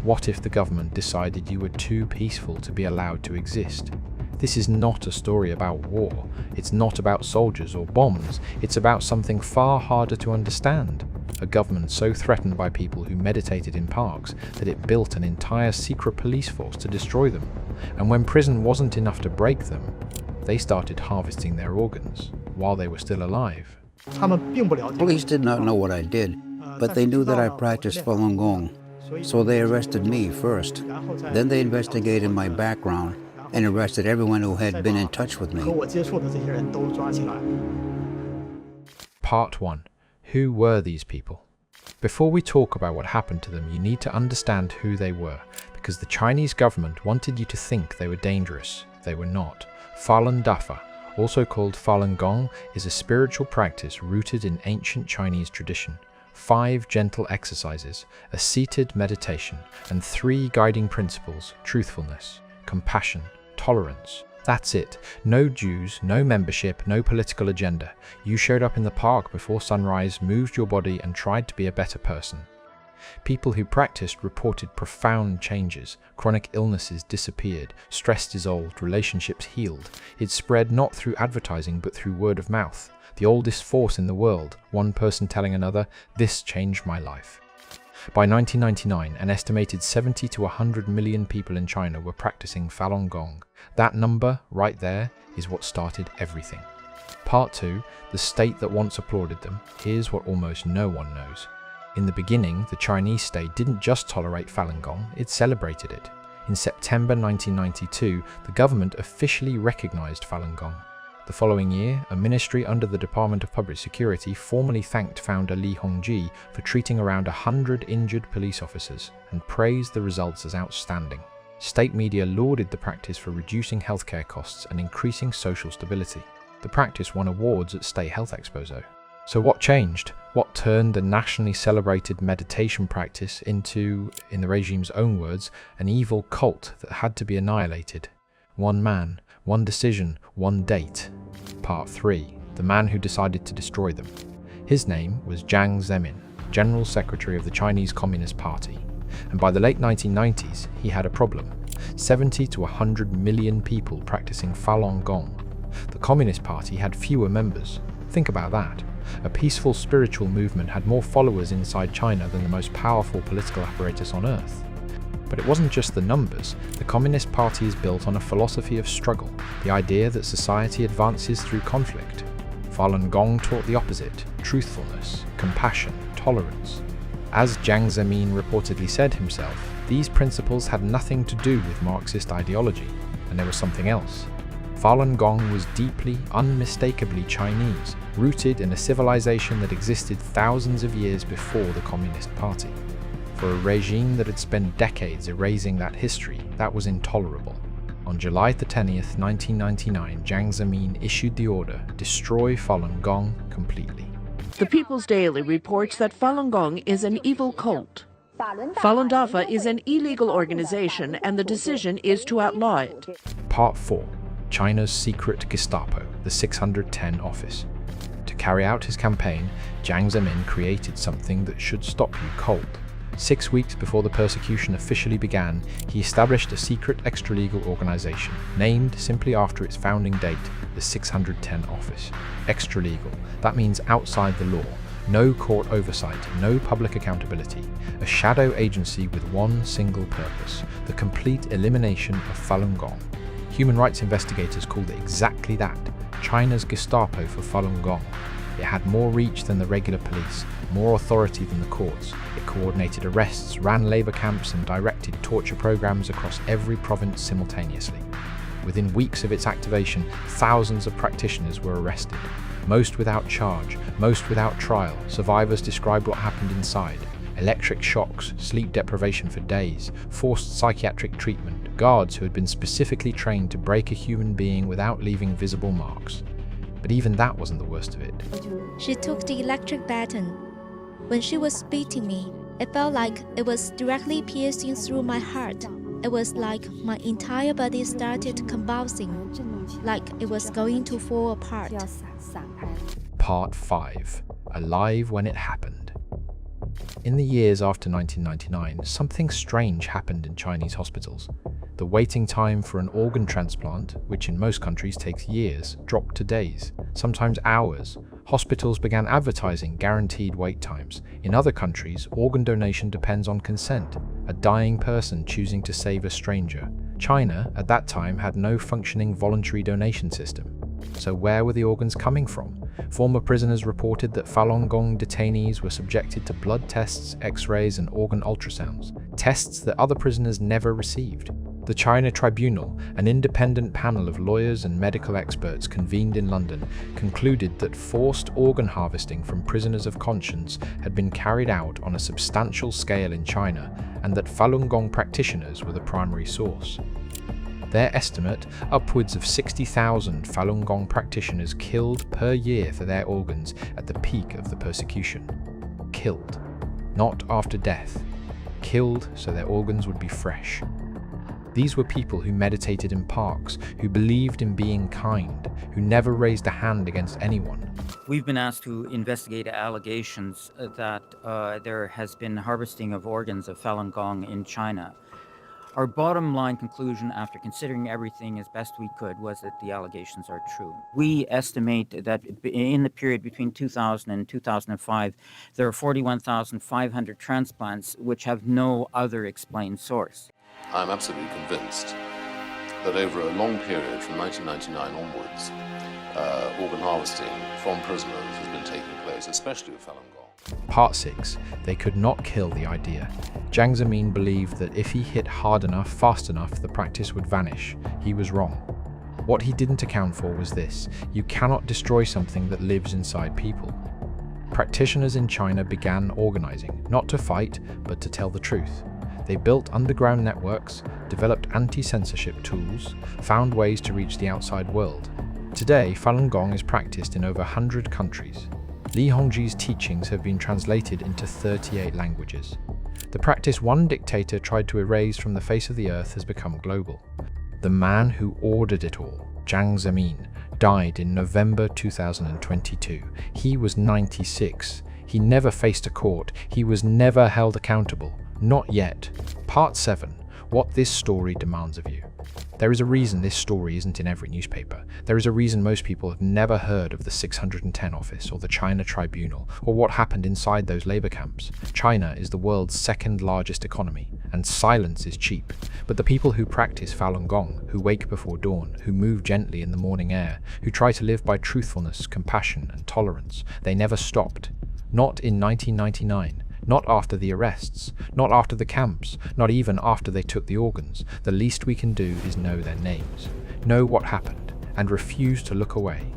What if the government decided you were too peaceful to be allowed to exist? This is not a story about war. It's not about soldiers or bombs. It's about something far harder to understand. A government so threatened by people who meditated in parks that it built an entire secret police force to destroy them. And when prison wasn't enough to break them, they started harvesting their organs while they were still alive. Police did not know what I did, but they knew that I practiced Falun Gong. So they arrested me first. Then they investigated my background and arrested everyone who had been in touch with me. Part 1. Who were these people? Before we talk about what happened to them, you need to understand who they were, because the Chinese government wanted you to think they were dangerous. They were not. Falun Dafa, also called Falun Gong, is a spiritual practice rooted in ancient Chinese tradition. 5 gentle exercises, a seated meditation, and 3 guiding principles: truthfulness, compassion, tolerance. That's it. No dues, no membership, no political agenda. You showed up in the park before sunrise, moved your body, and tried to be a better person. People who practiced reported profound changes. Chronic illnesses disappeared, stress dissolved, relationships healed. It spread not through advertising but through word of mouth. The oldest force in the world, one person telling another, "This changed my life." By 1999, an estimated 70 to 100 million people in China were practicing Falun Gong. That number, right there, is what started everything. Part 2, the state that once applauded them. Here's what almost no one knows. In the beginning, the Chinese state didn't just tolerate Falun Gong, it celebrated it. In September 1992, the government officially recognized Falun Gong. The following year, a ministry under the Department of Public Security formally thanked founder Li Hongji for treating around 100 injured police officers and praised the results as outstanding. State media lauded the practice for reducing healthcare costs and increasing social stability. The practice won awards at State Health Expo. So what changed? What turned the nationally celebrated meditation practice into, in the regime's own words, an evil cult that had to be annihilated? One man, one decision, one date. Part 3. The man who decided to destroy them. His name was Jiang Zemin, General Secretary of the Chinese Communist Party. And by the late 1990s, he had a problem. 70 to 100 million people practicing Falun Gong. The Communist Party had fewer members. Think about that. A peaceful spiritual movement had more followers inside China than the most powerful political apparatus on earth. But it wasn't just the numbers. The Communist Party is built on a philosophy of struggle, the idea that society advances through conflict. Falun Gong taught the opposite: truthfulness, compassion, tolerance. As Jiang Zemin reportedly said himself, these principles had nothing to do with Marxist ideology, and there was something else. Falun Gong was deeply, unmistakably Chinese, rooted in a civilization that existed thousands of years before the Communist Party. For a regime that had spent decades erasing that history, that was intolerable. On July 10th, 1999, Jiang Zemin issued the order: destroy Falun Gong completely. The People's Daily reports that Falun Gong is an evil cult. Falun Dafa is an illegal organization and the decision is to outlaw it. Part 4. China's secret Gestapo, the 610 office. To carry out his campaign, Jiang Zemin created something that should stop you cold. 6 weeks before the persecution officially began, he established a secret extralegal organization, named simply after its founding date, the 610 office. Extralegal, that means outside the law. No court oversight, no public accountability. A shadow agency with one single purpose: the complete elimination of Falun Gong. Human rights investigators called it exactly that: China's Gestapo for Falun Gong. It had more reach than the regular police, more authority than the courts. It coordinated arrests, ran labor camps, and directed torture programs across every province simultaneously. Within weeks of its activation, thousands of practitioners were arrested. Most without charge, most without trial. Survivors described what happened inside: electric shocks, sleep deprivation for days, forced psychiatric treatment, guards who had been specifically trained to break a human being without leaving visible marks. But even that wasn't the worst of it. She took the electric baton. When she was beating me, it felt like it was directly piercing through my heart. It was like my entire body started convulsing, like it was going to fall apart. Part 5. Alive when it happened. In the years after 1999, something strange happened in Chinese hospitals. The waiting time for an organ transplant, which in most countries takes years, dropped to days, sometimes hours. Hospitals began advertising guaranteed wait times. In other countries, organ donation depends on consent, a dying person choosing to save a stranger. China, at that time, had no functioning voluntary donation system. So where were the organs coming from? Former prisoners reported that Falun Gong detainees were subjected to blood tests, x-rays and organ ultrasounds, tests that other prisoners never received. The China Tribunal, an independent panel of lawyers and medical experts convened in London, concluded that forced organ harvesting from prisoners of conscience had been carried out on a substantial scale in China, and that Falun Gong practitioners were the primary source. Their estimate, upwards of 60,000 Falun Gong practitioners killed per year for their organs at the peak of the persecution. Killed, not after death. Killed so their organs would be fresh. These were people who meditated in parks, who believed in being kind, who never raised a hand against anyone. We've been asked to investigate allegations that there has been harvesting of organs of Falun Gong in China. Our bottom line conclusion, after considering everything as best we could, was that the allegations are true. We estimate that in the period between 2000 and 2005, there are 41,500 transplants which have no other explained source. I'm absolutely convinced that over a long period from 1999 onwards, organ harvesting from prisoners has been taking place, especially with Falun Gong. Part 6. They could not kill the idea. Jiang Zemin believed that if he hit hard enough, fast enough, the practice would vanish. He was wrong. What he didn't account for was this: you cannot destroy something that lives inside people. Practitioners in China began organizing, not to fight, but to tell the truth. They built underground networks, developed anti-censorship tools, found ways to reach the outside world. Today, Falun Gong is practiced in over 100 countries. Li Hongji's teachings have been translated into 38 languages. The practice one dictator tried to erase from the face of the earth has become global. The man who ordered it all, Jiang Zemin, died in November 2022. He was 96. He never faced a court. He was never held accountable. Not yet. Part 7. What this story demands of you. There is a reason this story isn't in every newspaper. There is a reason most people have never heard of the 610 office or the China Tribunal or what happened inside those labor camps. China is the world's second largest economy, and silence is cheap. But the people who practice Falun Gong, who wake before dawn, who move gently in the morning air, who try to live by truthfulness, compassion, and tolerance, they never stopped. Not in 1999. Not after the arrests, not after the camps, not even after they took the organs. The least we can do is know their names, know what happened, and refuse to look away.